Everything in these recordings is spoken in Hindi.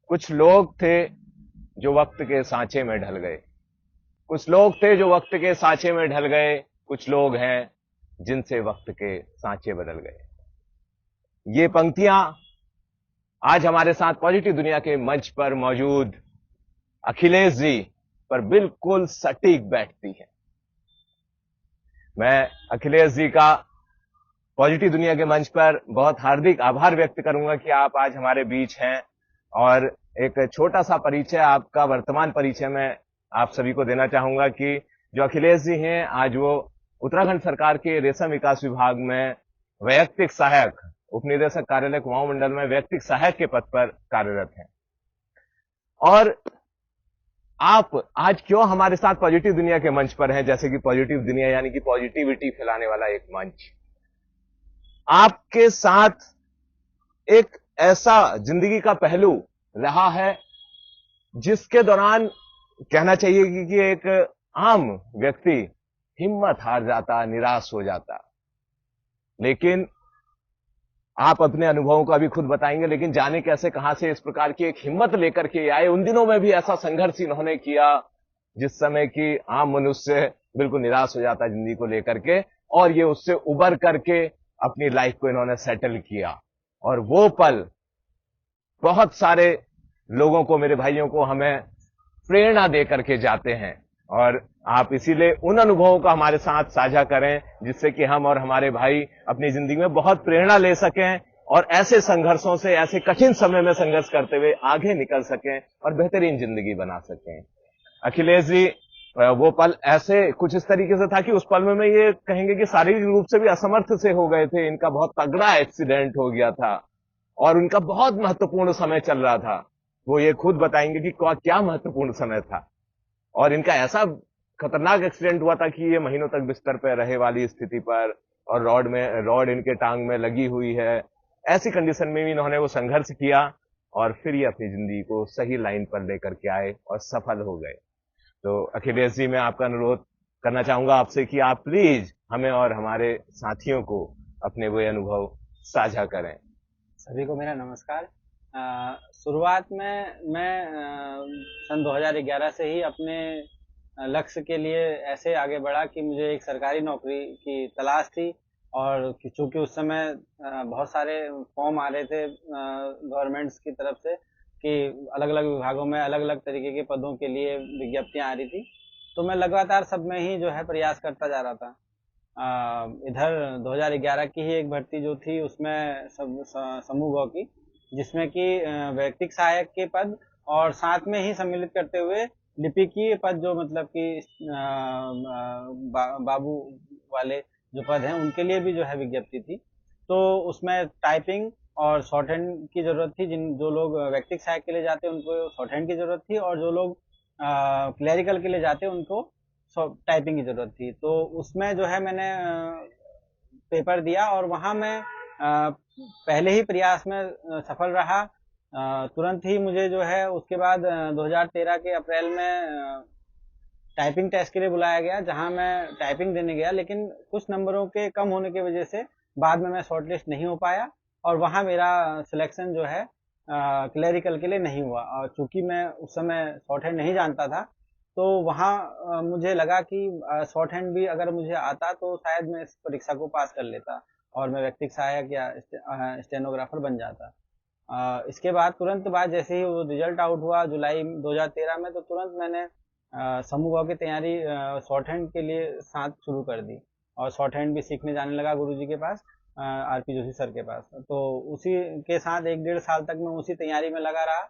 कुछ लोग थे जो वक्त के सांचे में ढल गए। कुछ लोग थे जो वक्त के सांचे में ढल गए। कुछ लोग हैं जिनसे वक्त के सांचे बदल गए। ये पंक्तियां आज हमारे साथ पॉजिटिव दुनिया के मंच पर मौजूद अखिलेश जी पर बिल्कुल सटीक बैठती है। मैं अखिलेश जी का पॉजिटिव दुनिया के मंच पर बहुत हार्दिक आभार व्यक्त करूंगा कि आप आज हमारे बीच हैं। और एक छोटा सा परिचय, आपका वर्तमान परिचय मैं आप सभी को देना चाहूंगा कि जो अखिलेश जी हैं, आज वो उत्तराखंड सरकार के रेशम विकास विभाग में वैयक्तिक सहायक, उपनिदेशक कार्यालय कुमाऊं मंडल में वैयक्तिक सहायक के पद पर कार्यरत हैं। और आप आज क्यों हमारे साथ पॉजिटिव दुनिया के मंच पर हैं, जैसे कि पॉजिटिव दुनिया यानी कि पॉजिटिविटी फैलाने वाला एक मंच। आपके साथ एक ऐसा जिंदगी का पहलू रहा है जिसके दौरान कहना चाहिए कि एक आम व्यक्ति हिम्मत हार जाता, निराश हो जाता। लेकिन आप अपने अनुभवों को अभी खुद बताएंगे, लेकिन जाने कैसे कहां से इस प्रकार की एक हिम्मत लेकर के आए। उन दिनों में भी ऐसा संघर्ष इन्होंने किया जिस समय की आम मनुष्य बिल्कुल निराश हो जाता जिंदगी को लेकर के, और ये उससे उबर करके अपनी लाइफ को इन्होंने सेटल किया। और वो पल बहुत सारे लोगों को, मेरे भाइयों को, हमें प्रेरणा दे करके जाते हैं। और आप इसीलिए उन अनुभवों को हमारे साथ साझा करें जिससे कि हम और हमारे भाई अपनी जिंदगी में बहुत प्रेरणा ले सकें और ऐसे संघर्षों से, ऐसे कठिन समय में संघर्ष करते हुए आगे निकल सकें और बेहतरीन जिंदगी बना सकें। अखिलेश जी, वो पल ऐसे कुछ इस तरीके से था कि उस पल में मैं ये कहेंगे कि शारीरिक रूप से भी असमर्थ से हो गए थे। इनका बहुत तगड़ा एक्सीडेंट हो गया था और उनका बहुत महत्वपूर्ण समय चल रहा था। वो ये खुद बताएंगे कि क्या महत्वपूर्ण समय था। और इनका ऐसा खतरनाक एक्सीडेंट हुआ था कि ये महीनों तक बिस्तर पर रहे वाली स्थिति पर, और रॉड इनके टांग में लगी हुई है। ऐसी कंडीशन में भी इन्होंने वो संघर्ष किया और फिर ये अपनी जिंदगी को सही लाइन पर लेकर के आए और सफल हो गए। तो अखिलेश जी, मैं आपका अनुरोध करना चाहूंगा आपसे कि आप प्लीज हमें और हमारे साथियों को अपने वो अनुभव साझा करें। सभी को मेरा नमस्कार। शुरुआत में मैं सन 2011 से ही अपने लक्ष्य के लिए ऐसे आगे बढ़ा कि मुझे एक सरकारी नौकरी की तलाश थी। और चूंकि उस समय बहुत सारे फॉर्म आ रहे थे गवर्नमेंट्स की तरफ से कि अलग अलग विभागों में अलग अलग तरीके के पदों के लिए विज्ञप्तियां आ रही थी, तो मैं लगातार सब में ही जो है प्रयास करता जा रहा था। इधर 2011 की ही एक भर्ती जो थी उसमें समूह गौ की, जिसमें कि वैयक्तिक सहायक के पद और साथ में ही सम्मिलित करते हुए लिपिकीय पद, जो मतलब कि बाबू वाले जो पद हैं उनके लिए भी जो है विज्ञप्ति थी। तो उसमें टाइपिंग और शॉर्ट हैंड की जरूरत थी। जो लोग वैयक्तिक सहायक के लिए जाते उनको शॉर्ट हैंड की जरूरत थी, और जो लोग क्लरिकल के लिए जाते उनको टाइपिंग की जरूरत थी। तो उसमें जो है मैंने पेपर दिया और वहां मैं पहले ही प्रयास में सफल रहा। तुरंत ही मुझे जो है उसके बाद 2013 के अप्रैल में टाइपिंग टेस्ट के लिए बुलाया गया, जहां मैं टाइपिंग देने गया, लेकिन कुछ नंबरों के कम होने की वजह से बाद में मैं शॉर्टलिस्ट नहीं हो पाया और वहां मेरा सिलेक्शन जो है क्लरिकल के लिए नहीं हुआ। और चूंकि मैं उस समय शॉर्ट हैंड नहीं जानता था, तो वहाँ मुझे लगा कि शॉर्ट हैंड भी अगर मुझे आता तो शायद मैं इस परीक्षा को पास कर लेता और मैं व्यक्तिक सहायक या स्टेनोग्राफर बन जाता। इसके बाद तुरंत बाद जैसे ही वो रिजल्ट आउट हुआ जुलाई 2013 में, तो तुरंत मैंने समूह भाव की तैयारी शॉर्ट हैंड के लिए साथ शुरू कर दी और शॉर्ट हैंड भी सीखने जाने लगा गुरुजी के पास, आरपी जोशी सर के पास। तो उसी के साथ 1-1.5 साल तक मैं उसी तैयारी में लगा रहा।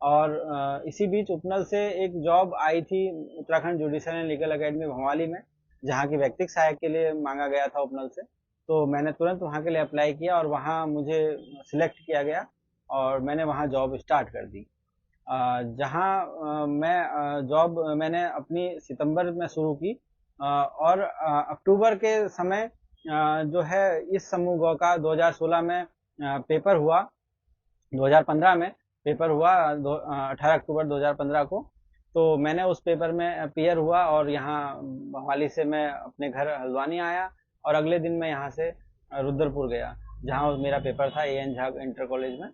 और इसी बीच उपनल से एक जॉब आई थी Uttarakhand judicial and legal academy Bhowali में, जहाँ की व्यक्तिक सहायक के लिए मांगा गया था उपनल से। तो मैंने तुरंत वहाँ के लिए अप्लाई किया और वहाँ मुझे सिलेक्ट किया गया और मैंने वहाँ जॉब स्टार्ट कर दी। जहाँ मैं जॉब मैंने अपनी सितंबर में शुरू की और अक्टूबर के समय जो है इस समूह गौ का 2016 में पेपर हुआ। 2015 में पेपर हुआ 18 अक्टूबर 2015 को। तो मैंने उस पेपर में अपीयर हुआ और यहाँ भवाली से मैं अपने घर हल्द्वानी आया और अगले दिन मैं यहाँ से रुद्रपुर गया, जहाँ मेरा पेपर था एएन झा इंटर कॉलेज में।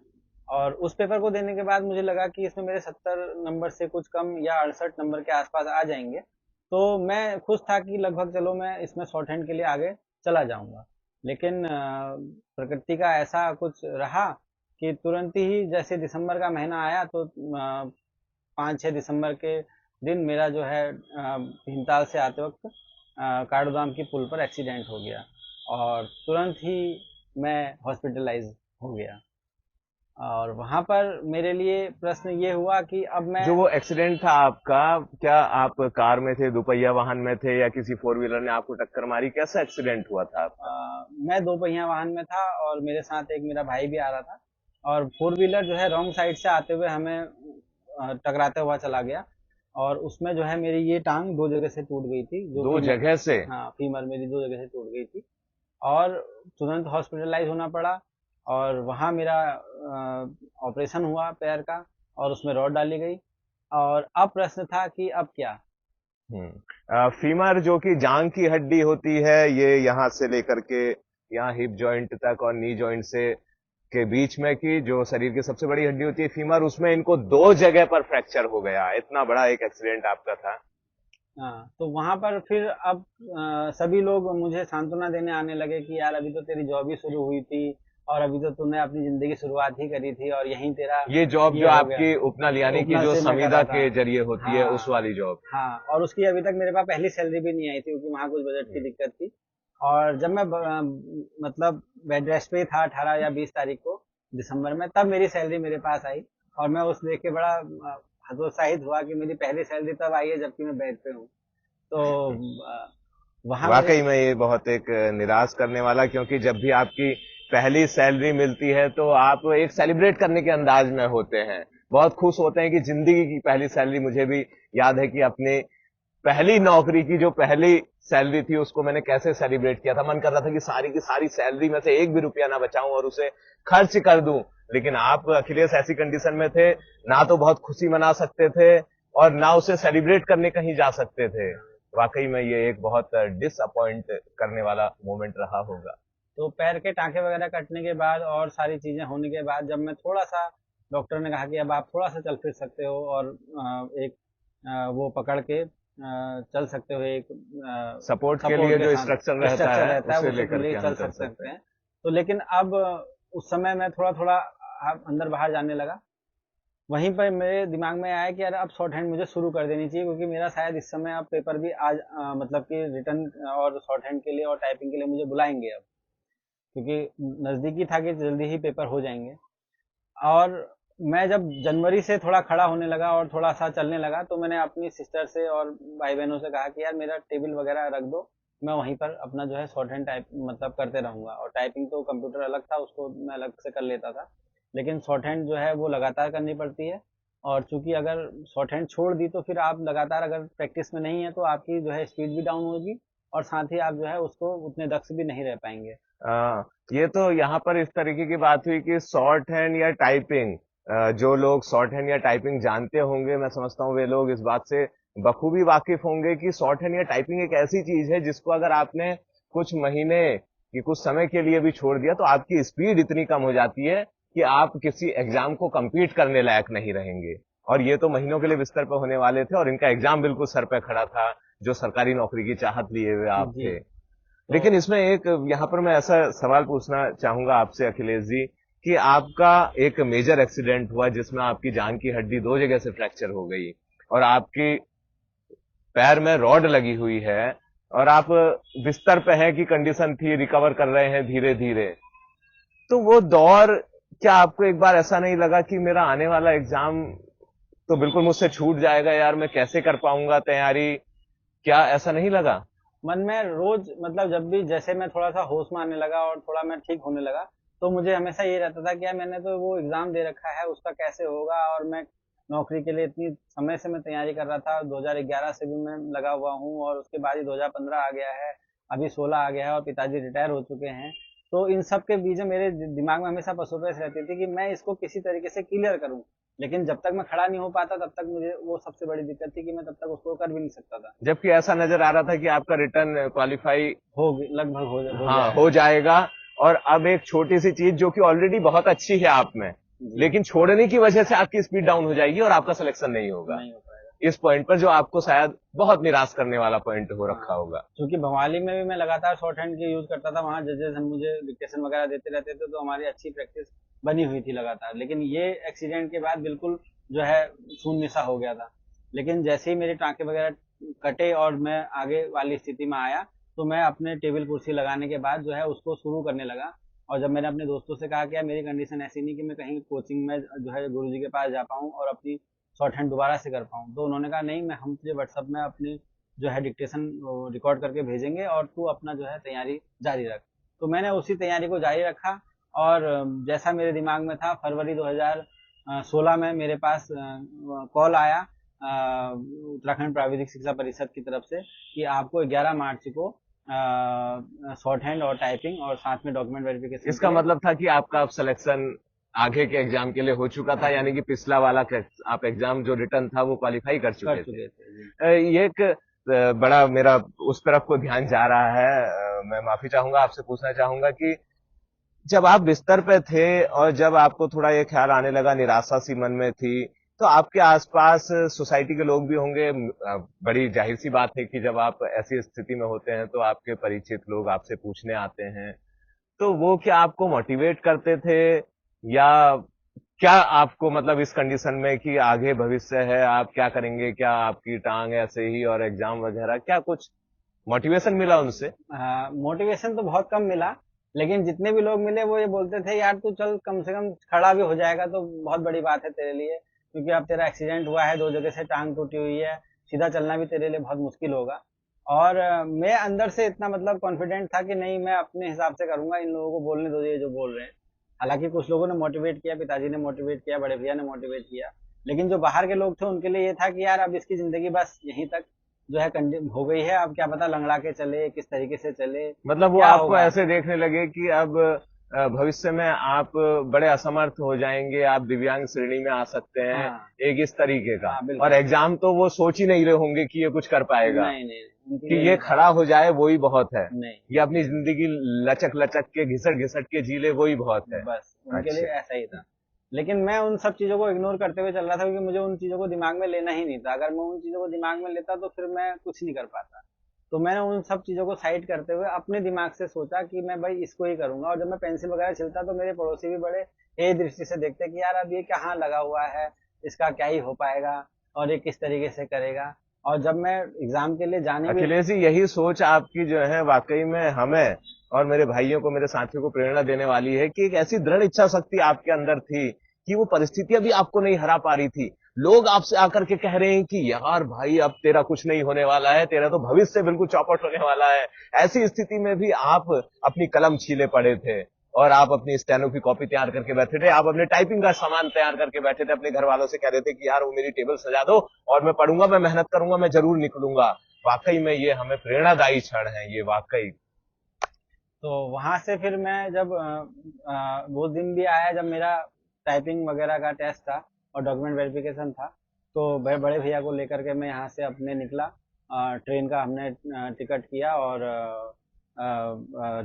और उस पेपर को देने के बाद मुझे लगा कि इसमें मेरे 70 नंबर से कुछ कम या 68 नंबर के आसपास आ जाएंगे। तो मैं खुश था कि लगभग चलो मैं इसमें शॉर्ट हैंड के लिए आगे चला जाऊंगा। लेकिन प्रकृति का ऐसा कुछ रहा कि तुरंत ही जैसे दिसंबर का महीना आया तो 5-6 दिसंबर के दिन मेरा जो है भीमताल से आते वक्त काठगोदाम की पुल पर एक्सीडेंट हो गया और तुरंत ही मैं हॉस्पिटलाइज हो गया। और वहां पर मेरे लिए प्रश्न ये हुआ कि अब मैं जो वो एक्सीडेंट था आपका, क्या आप कार में थे, दोपहिया वाहन में थे, या किसी फोर व्हीलर ने आपको टक्कर मारी? कैसा एक्सीडेंट हुआ था आपका? मैं दो पहिया वाहन में था और मेरे साथ एक मेरा भाई भी आ रहा था और फोर व्हीलर जो है रॉन्ग साइड से आते हुए हमें टकराते हुआ चला गया और उसमें जो है मेरी ये टांग दो जगह से टूट गई थी। जो दो जगह से? हाँ, फीमर मेरी दो जगह से टूट गई थी और तुरंत हॉस्पिटलाइज होना पड़ा और वहाँ मेरा ऑपरेशन हुआ पैर का और उसमें रॉड डाली गई। और अब प्रश्न था कि अब क्या। फीमर जो कि जांग की हड्डी होती है, ये यहाँ से लेकर के यहाँ हिप जॉइंट तक और नी जॉइंट से के बीच में की जो शरीर की सबसे बड़ी हड्डी होती है फीमर, उसमें इनको दो जगह पर फ्रैक्चर हो गया। इतना बड़ा एक एक्सीडेंट आपका था। हाँ, तो वहां पर फिर अब सभी लोग मुझे सांत्वना देने आने लगे कि यार अभी तो तेरी जॉब ही शुरू हुई थी और अभी तो तूने अपनी जिंदगी की शुरुआत ही करी थी और यहीं तेरा ये जॉब जो हो आपकी गया। उपनल यानी कि उपनल जो से मैं कर संविदा रहा था। के जरिए होती है, उस हाँ वाली जॉब? हाँ, और उसकी अभी तक मेरे पास पहली सैलरी भी नहीं आई थी क्योंकि वहाँ कुछ बजट की दिक्कत थी। और जब मैं मतलब बेड रेस्ट पे था 18 या 20 तारीख को दिसंबर में, तब मेरी सैलरी मेरे पास आई और मैं उस देख के बड़ा हतोत्साहित हुआ कि मेरी पहली सैलरी तब आई है जबकि मैं बेड पे हूँ। तो वहां वाकई में ये बहुत एक निराश करने वाला, क्योंकि जब भी आपकी पहली सैलरी मिलती है तो आप एक सेलिब्रेट करने के अंदाज में होते हैं, बहुत खुश होते हैं कि जिंदगी की पहली सैलरी। मुझे भी याद है कि अपने पहली नौकरी की जो पहली सैलरी थी उसको मैंने कैसे सेलिब्रेट किया था। मन कर रहा था कि सारी की सारी सैलरी में से एक भी रुपया ना बचाऊं और उसे खर्च कर दूं। लेकिन आप अखिलेश ऐसी कंडीशन में थे, ना तो बहुत खुशी मना सकते थे और ना उसे सेलिब्रेट करने कहीं जा सकते थे। वाकई में ये एक बहुत डिसअपॉइंट करने वाला मोमेंट रहा होगा। तो पैर के टांके वगैरह कटने के बाद और सारी चीजें होने के बाद जब मैं थोड़ा सा, डॉक्टर ने कहा कि अब आप थोड़ा सा चल फिर सकते हो और एक वो पकड़ के चल सकते हो, एक सपोर्ट के सपोर्ट लिए के जो साथ स्ट्रक्चर रहता स्ट्रक्चर है रहता है उसे उसे लेकर ले के चल हम चल सकते सकते हैं। हैं। तो लेकिन अब उस समय मैं थोड़ा थोड़ा अंदर बाहर जाने लगा। वहीं पर मेरे दिमाग में आया कि यार अब शॉर्ट हैंड मुझे शुरू कर देनी चाहिए क्योंकि मेरा शायद इस समय अब पेपर भी आज मतलब कि रिटर्न और शॉर्ट हैंड के लिए और टाइपिंग के लिए मुझे बुलाएंगे अब, क्योंकि नजदीकी था कि जल्दी ही पेपर हो जाएंगे। और मैं जब जनवरी से थोड़ा खड़ा होने लगा और थोड़ा सा चलने लगा तो मैंने अपनी सिस्टर से और भाई बहनों से कहा कि यार मेरा टेबल वगैरह रख दो, मैं वहीं पर अपना जो है शॉर्ट हैंड टाइप मतलब करते रहूंगा। और टाइपिंग तो कंप्यूटर अलग था, उसको मैं अलग से कर लेता था, लेकिन शॉर्ट हैंड जो है वो लगातार करनी पड़ती है। और चूंकि अगर शॉर्ट हैंड छोड़ दी तो फिर आप लगातार अगर प्रैक्टिस में नहीं है तो आपकी जो है स्पीड भी डाउन होगी और साथ ही आप जो है उसको उतने दक्ष भी नहीं रह पाएंगे। ये तो यहाँ पर इस तरीके की बात हुई कि शॉर्ट हैंड या टाइपिंग, जो लोग शॉर्ट हैंड या टाइपिंग जानते होंगे, मैं समझता हूँ वे लोग इस बात से बखूबी वाकिफ होंगे कि शॉर्ट हैंड या टाइपिंग एक ऐसी चीज है जिसको अगर आपने कुछ महीने कि कुछ समय के लिए भी छोड़ दिया तो आपकी स्पीड इतनी कम हो जाती है कि आप किसी एग्जाम को कंपीट करने लायक नहीं रहेंगे। और ये तो महीनों के लिए बिस्तर पर होने वाले थे और इनका एग्जाम बिल्कुल सर पे खड़ा था, जो सरकारी नौकरी की चाहत लिए हुए आप जी। थे। तो लेकिन इसमें एक यहाँ पर मैं ऐसा सवाल पूछना चाहूंगा आपसे अखिलेश जी, कि आपका एक मेजर एक्सीडेंट हुआ जिसमें आपकी जांग की हड्डी दो जगह से फ्रैक्चर हो गई और आपकी पैर में रॉड लगी हुई है और आप बिस्तर पे हैं की कंडीशन थी, रिकवर कर रहे हैं धीरे धीरे। तो वो दौर, क्या आपको एक बार ऐसा नहीं लगा कि मेरा आने वाला एग्जाम तो बिल्कुल मुझसे छूट जाएगा यार, मैं कैसे कर पाऊंगा तैयारी? क्या ऐसा नहीं लगा? मन में रोज मतलब जब भी जैसे मैं थोड़ा सा होश में आने लगा और थोड़ा मैं ठीक होने लगा तो मुझे हमेशा ये रहता था कि यार मैंने तो वो एग्जाम दे रखा है, उसका कैसे होगा। और मैं नौकरी के लिए इतनी समय से मैं तैयारी कर रहा था, 2011 से भी मैं लगा हुआ हूँ और उसके बाद ही 2015 आ गया है, अभी 16 आ गया है और पिताजी रिटायर हो चुके हैं। तो इन सब के बीच में मेरे दिमाग में हमेशा पसोपेश रहती थी कि मैं इसको किसी तरीके से क्लियर करूं। लेकिन जब तक मैं खड़ा नहीं हो पाता तब तक मुझे वो सबसे बड़ी दिक्कत थी कि मैं तब तक उसको कर भी नहीं सकता था। जबकि ऐसा नजर आ रहा था कि आपका रिटर्न क्वालिफाई लगभग हो हाँ जाएगा। हो जाएगा। और अब एक छोटी सी चीज जो कि ऑलरेडी बहुत अच्छी है आप में, लेकिन छोड़ने की वजह से आपकी स्पीड डाउन हो जाएगी और आपका सिलेक्शन नहीं होगा। नहीं हो पाएगा। इस पॉइंट पर जो आपको शायद बहुत निराश करने वाला पॉइंट हो रखा होगा। क्योंकि भवाली में भी मैं लगातार शॉर्ट हैंड की यूज करता था, वहाँ जजेस हम मुझे डिक्टेशन वगैरह देते रहते थे, तो हमारी अच्छी प्रैक्टिस बनी हुई थी लगातार। लेकिन ये एक्सीडेंट के बाद बिल्कुल जो है शून्य सा हो गया था। लेकिन जैसे ही मेरे टाँके वगैरह कटे और मैं आगे वाली स्थिति में आया, तो मैं अपने टेबल कुर्सी लगाने के बाद जो है उसको शुरू करने लगा। और जब मैंने अपने दोस्तों से कहा कि यार मेरी कंडीशन ऐसी नहीं कि मैं कहीं कोचिंग में जो है गुरुजी के पास जा पाऊँ और अपनी शॉर्ट हैंड दोबारा से कर पाऊँ, तो उन्होंने कहा नहीं, मैं हम तुझे व्हाट्सएप में अपनी जो है डिक्टेशन रिकॉर्ड करके भेजेंगे और तू अपना जो है तैयारी जारी रख। तो मैंने उसी तैयारी को जारी रखा और जैसा मेरे दिमाग में था, फरवरी 2016 में मेरे पास कॉल आया उत्तराखंड प्राविधिक शिक्षा परिषद की तरफ से कि आपको 11 मार्च को शॉर्ट हैंड और टाइपिंग और साथ में डॉक्यूमेंट वेरिफिकेशन। इसका मतलब था कि आपका अब सिलेक्शन आगे के एग्जाम के लिए हो चुका था, यानी कि पिछला वाला आप एग्जाम जो रिटर्न था वो क्वालिफाई कर चुके थे। ये एक बड़ा मेरा उस तरफ को ध्यान जा रहा है। मैं माफी चाहूंगा, आपसे पूछना चाहूंगा कि जब आप बिस्तर पे थे और जब आपको थोड़ा ये ख्याल आने लगा, निराशा सी मन में थी, तो आपके आसपास सोसाइटी के लोग भी होंगे। बड़ी जाहिर सी बात है कि जब आप ऐसी स्थिति में होते हैं तो आपके परिचित लोग आपसे पूछने आते हैं, तो वो क्या आपको मोटिवेट करते थे या क्या आपको मतलब इस कंडीशन में कि आगे भविष्य है, आप क्या करेंगे, क्या आपकी टांग ऐसे ही और एग्जाम वगैरह, क्या कुछ मोटिवेशन मिला उनसे? मोटिवेशन तो बहुत कम मिला, लेकिन जितने भी लोग मिले वो ये बोलते थे यार तू चल, कम से कम खड़ा भी हो जाएगा तो बहुत बड़ी बात है तेरे लिए, क्योंकि अब तेरा एक्सीडेंट हुआ है, 2 जगह से टांग टूटी हुई है, सीधा चलना भी तेरे लिए बहुत मुश्किल होगा। और मैं अंदर से इतना मतलब कॉन्फिडेंट था कि नहीं, मैं अपने हिसाब से करूंगा, इन लोगों को बोलने दो ये जो बोल रहे हैं। हालांकि कुछ लोगों ने मोटिवेट किया, पिताजी ने मोटिवेट किया, बड़े भैया ने मोटिवेट किया, लेकिन जो बाहर के लोग थे उनके लिए ये था कि यार अब इसकी जिंदगी बस यहीं तक जो है हो गई है, अब क्या पता लंगड़ा के चले, किस तरीके से चले, मतलब वो आपको ऐसे देखने लगे कि अब भविष्य में आप बड़े असमर्थ हो जाएंगे, आप दिव्यांग श्रेणी में आ सकते हैं। हाँ, एक इस तरीके का। हाँ, और एग्जाम तो वो सोच ही नहीं रहे होंगे कि ये कुछ कर पाएगा। नहीं, कि ये खड़ा हो जाए वो ही बहुत है। नहीं, ये अपनी जिंदगी लचक लचक के घिसट घिसट के जी ले वो ही बहुत है। बस उनके लिए ऐसा ही था। लेकिन मैं उन सब चीजों को इग्नोर करते हुए चल रहा था, क्योंकि मुझे उन चीजों को दिमाग में लेना ही नहीं था। अगर मैं उन चीजों को दिमाग में लेता तो फिर मैं कुछ नहीं कर पाता। तो मैंने उन सब चीजों को साइड करते हुए अपने दिमाग से सोचा कि मैं भाई इसको ही करूंगा। और जब मैं पेंसिल वगैरह छिलता तो मेरे पड़ोसी भी बड़े हे दृष्टि से देखते कि यार अब ये कहाँ लगा हुआ है, इसका क्या ही हो पाएगा और ये किस तरीके से करेगा। और जब मैं एग्जाम के लिए जाने अखिलेश जी, यही सोच आपकी जो है वाकई में हमें और मेरे भाइयों को, मेरे साथियों को प्रेरणा देने वाली है कि एक ऐसी दृढ़ इच्छा शक्ति आपके अंदर थी कि वो परिस्थितियां भी आपको नहीं हरा पा रही थी। लोग आपसे आकर के कह रहे हैं कि यार भाई अब तेरा कुछ नहीं होने वाला है, तेरा तो भविष्य बिल्कुल चौपट होने वाला है। ऐसी स्थिति में भी आप अपनी कलम छीले पड़े थे और आप अपनी स्टेनो की कॉपी तैयार करके बैठे थे, आप अपने टाइपिंग का सामान तैयार करके बैठे थे, अपने घर वालों से कह रहे थे कि यार वो मेरी टेबल सजा दो और मैं पढ़ूंगा, मैं मेहनत करूंगा, मैं जरूर निकलूंगा। वाकई में ये हमें प्रेरणादायी क्षण है ये, वाकई। तो वहां से फिर मैं जब वो दिन भी आया जब मेरा टाइपिंग वगैरह का टेस्ट था और डॉक्यूमेंट वेरिफिकेशन था, तो बड़े भैया को लेकर के मैं यहाँ से अपने निकला। ट्रेन का हमने टिकट किया और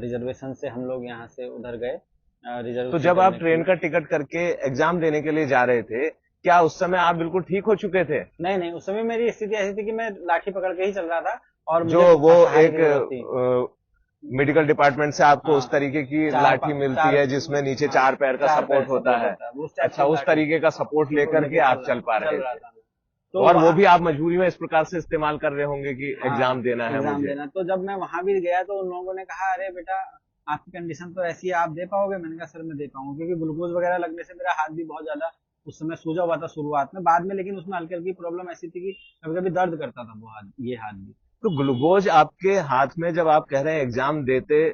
रिजर्वेशन से हम लोग यहाँ से उधर गए। तो जब आप ट्रेन का टिकट करके एग्जाम देने के लिए जा रहे थे, क्या उस समय आप बिल्कुल ठीक हो चुके थे? नहीं, उस समय मेरी स्थिति ऐसी थी कि मैं लाठी पकड़ के ही चल रहा था। और जो वो एक मेडिकल डिपार्टमेंट से आपको उस तरीके की लाठी मिलती है जिसमें नीचे 4 पैर का सपोर्ट होता है। अच्छा, उस तरीके का सपोर्ट लेकर के आप चल पा रहे थे। तो और वो भी आप मजबूरी में इस प्रकार से इस्तेमाल कर रहे होंगे कि एग्जाम देना है मुझे। तो जब मैं वहां भी गया तो उन लोगों ने कहा अरे बेटा आपकी कंडीशन तो ऐसी है, आप दे पाओगे? मैंने कहा सर मैं दे पाऊंगा, क्योंकि ग्लूकोज वगैरह लगने से मेरा हाथ भी बहुत ज्यादा उस समय सूजा हुआ था शुरुआत में। बाद में लेकिन उसमें हल्की हल्की प्रॉब्लम ऐसी थी कि कभी कभी दर्द करता था वो हाथ, ये हाथ भी। तो ग्लूकोज आपके हाथ में जब आप कह रहे हैं एग्जाम देते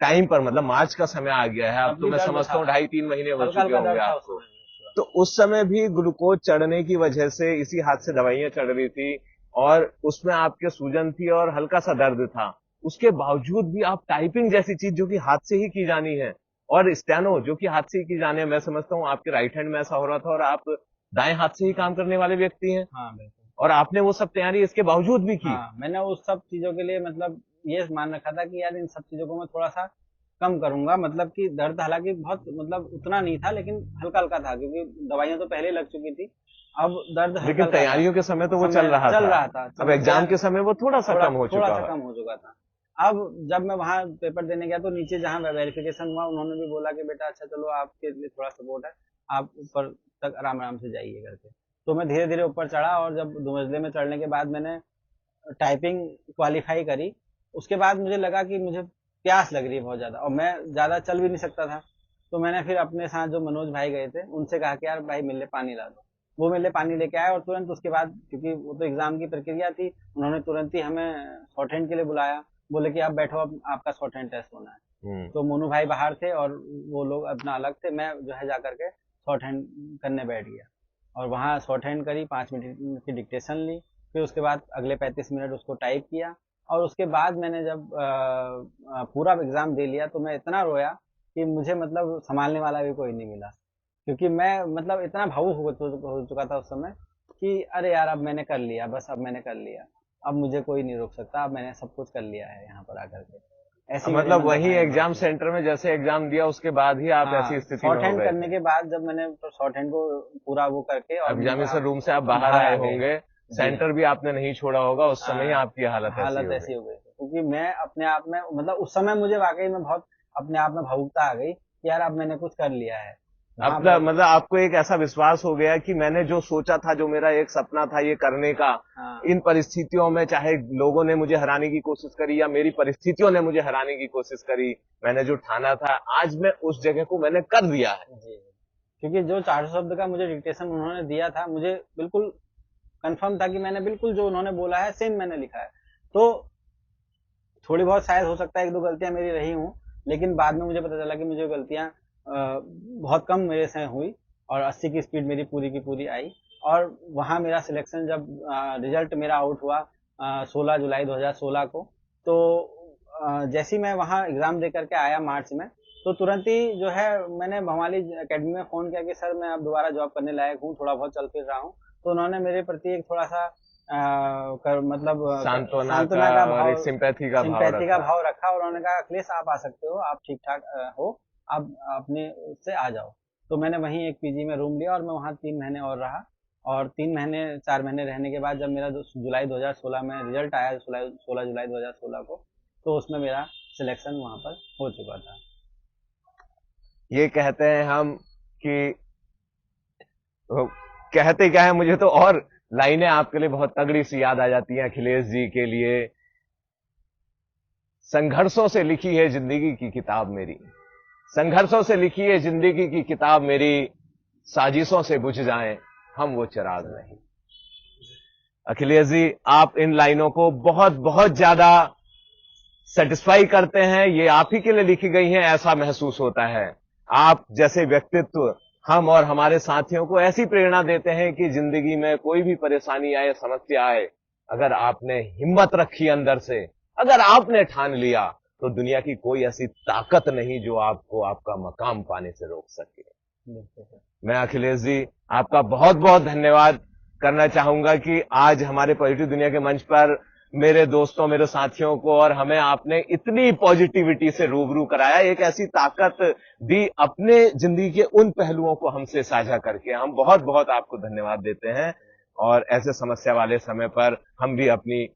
टाइम पर, मतलब मार्च का समय आ गया है, अब तो मैं समझता हूँ 2.5-3 महीने हो चुके होंगे आपको, तो उस समय भी ग्लूकोज चढ़ने की वजह से इसी हाथ से दवाइयां चढ़ रही थी और उसमें आपके सूजन थी और हल्का सा दर्द था। उसके बावजूद भी आप टाइपिंग जैसी चीज जो कि हाथ से ही की जानी है और स्टेनो जो कि हाथ से ही की जानी है, मैं समझता हूँ आपके राइट हैंड में ऐसा हो रहा था और आप दाएं हाथ से ही काम करने वाले व्यक्ति हैं। हाँ बिल्कुल। और आपने वो सब तैयारी इसके बावजूद भी की। हाँ, मैंने उस सब चीजों के लिए मतलब ये मान रखा था कि यार इन सब चीजों को मैं थोड़ा सा कम करूंगा, मतलब कि दर्द हालांकि बहुत मतलब उतना नहीं था, लेकिन हल्का हल्का था, क्योंकि दवाइयां तो पहले लग चुकी थी। अब दर्द हल्का लेकिन हल्का था। तैयारियों के समय तो वो समय चल रहा था, अब एग्जाम के समय वो थोड़ा सा थोड़ा कम हो थोड़ा चुका सा है। कम हो चुका था। अब जब मैं वहां पेपर देने गया तो नीचे जहां वेरिफिकेशन हुआ, उन्होंने भी बोला कि बेटा अच्छा चलो आपके लिए थोड़ा सपोर्ट है, आप ऊपर तक आराम आराम से जाइए करके। तो मैं धीरे धीरे ऊपर चढ़ा, और जब 2 मंजिले में चढ़ने के बाद मैंने टाइपिंग क्वालिफाई करी। उसके बाद मुझे लगा कि मुझे प्यास लग रही है बहुत ज्यादा, और मैं ज्यादा चल भी नहीं सकता था। तो मैंने फिर अपने साथ जो मनोज भाई गए थे उनसे कहा कि यार भाई मेरे लिए पानी ला दो। वो मेरे लिए पानी लेके आए, और तुरंत उसके बाद, क्योंकि वो तो एग्जाम की प्रक्रिया थी, उन्होंने तुरंत ही हमें शॉर्ट हैंड के लिए बुलाया। बोले कि आप बैठो, अब आपका शॉर्ट हैंड टेस्ट होना है। तो मोनू भाई बाहर थे और वो लोग अपना अलग थे, मैं जो है जा करके शॉर्ट हैंड करने बैठ गया। और वहाँ शॉर्ट हैंड करी, 5 मिनट की डिक्टेशन ली। फिर उसके बाद अगले 35 मिनट उसको टाइप किया। और उसके बाद मैंने जब पूरा एग्जाम दे लिया, तो मैं इतना रोया कि मुझे मतलब संभालने वाला भी कोई नहीं मिला। क्योंकि मैं मतलब इतना भावुक हो चुका था उस समय कि अरे यार अब मैंने कर लिया, बस अब मैंने कर लिया, अब मुझे कोई नहीं रोक सकता, अब मैंने सब कुछ कर लिया है यहाँ पर आकर के। ऐसी मेरे मतलब मन वही दशाएं हुआ एग्जाम थी। सेंटर में जैसे एग्जाम दिया उसके बाद ही आप हाँ, ऐसी स्थिति में शॉर्ट हो हैंड गए करने थे। के बाद जब मैंने शॉर्ट हैंड को पूरा वो करके और एग्जामिनेशन रूम से आप बाहर बाहर आए आ गए। होंगे, जी हाँ। सेंटर भी आपने नहीं छोड़ा होगा, उस समय ही हाँ, आपकी हालत ऐसी हालत हो ऐसी गई। हो गई थी, क्योंकि मैं अपने आप में मतलब उस समय मुझे वाकई में बहुत अपने आप में भावुकता आ गई कि यार अब मैंने कुछ कर लिया है वहां अपना पर। मतलब आपको एक ऐसा विश्वास हो गया कि मैंने जो सोचा था, जो मेरा एक सपना था ये करने का, हाँ इन परिस्थितियों में चाहे लोगों ने मुझे हराने की कोशिश करी या मेरी परिस्थितियों ने मुझे हराने की कोशिश करी, मैंने जो ठाना था आज मैं उस जगह को मैंने कर दिया है। जी। क्योंकि जो 400 शब्द का मुझे डिक्टेशन उन्होंने दिया था, मुझे बिल्कुल कंफर्म था कि मैंने बिल्कुल जो उन्होंने बोला है सेम मैंने लिखा है। तो थोड़ी बहुत शायद हो सकता है 1-2 गलतियां मेरी रही हूँ, लेकिन बाद में मुझे पता चला कि मुझे गलतियां बहुत कम मेरे से हुई, और 80 की स्पीड मेरी पूरी की पूरी आई। और वहां मेरा सिलेक्शन जब रिजल्ट मेरा आउट हुआ 16 जुलाई 2016 को, तो जैसे ही मैं वहां एग्जाम दे करके आया मार्च में, तो तुरंत ही जो है मैंने भवाली एकेडमी में फोन किया कि सर मैं अब दोबारा जॉब करने लायक हूँ, थोड़ा बहुत चल फिर रहा हूँ। तो उन्होंने मेरे प्रति एक थोड़ा सा मतलब सांत्वना का सांत्वना का और एक भाव, सिंपैथी का भाव सिंपैथी का रखा। भाव रखा, और उन्होंने कहा अखिलेश आप आ सकते हो, आप ठीक ठाक हो, आप अपने उससे आ जाओ। तो मैंने वहीं एक पीजी में रूम लिया, और मैं वहाँ 3 महीने और रहा। और 3 महीने 4 महीने रहने के बाद जब मेरा जुलाई 2016 में रिजल्ट आया, 16 जुलाई 2016 को, तो उसमें मेरा सिलेक्शन वहां पर हो चुका था। ये कहते हैं हम कि वो कहते क्या है, मुझे तो और लाइनें आपके लिए बहुत तगड़ी सी याद आ जाती हैं अखिलेश जी के लिए। संघर्षों से लिखी है जिंदगी की किताब मेरी, संघर्षों से लिखी है जिंदगी की किताब मेरी, साजिशों से बुझ जाएं हम वो चिराग नहीं। अखिलेश जी, आप इन लाइनों को बहुत बहुत ज्यादा सेटिस्फाई करते हैं, ये आप ही के लिए लिखी गई हैं ऐसा महसूस होता है। आप जैसे व्यक्तित्व हम और हमारे साथियों को ऐसी प्रेरणा देते हैं कि जिंदगी में कोई भी परेशानी आए, समस्या आए, अगर आपने हिम्मत रखी अंदर से, अगर आपने ठान लिया, तो दुनिया की कोई ऐसी ताकत नहीं जो आपको आपका मकाम पाने से रोक सके। मैं अखिलेश जी आपका बहुत बहुत धन्यवाद करना चाहूंगा कि आज हमारे पॉजिटिव दुनिया के मंच पर मेरे दोस्तों, मेरे साथियों को और हमें आपने इतनी पॉजिटिविटी से रूबरू कराया, एक ऐसी ताकत दी अपने जिंदगी के उन पहलुओं को हमसे साझा करके। हम बहुत बहुत आपको धन्यवाद देते हैं, और ऐसे समस्या वाले समय पर हम भी अपनी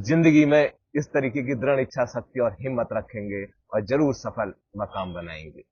जिंदगी में इस तरीके की दृढ़ इच्छा शक्ति और हिम्मत रखेंगे और जरूर सफल मकाम बनाएंगे।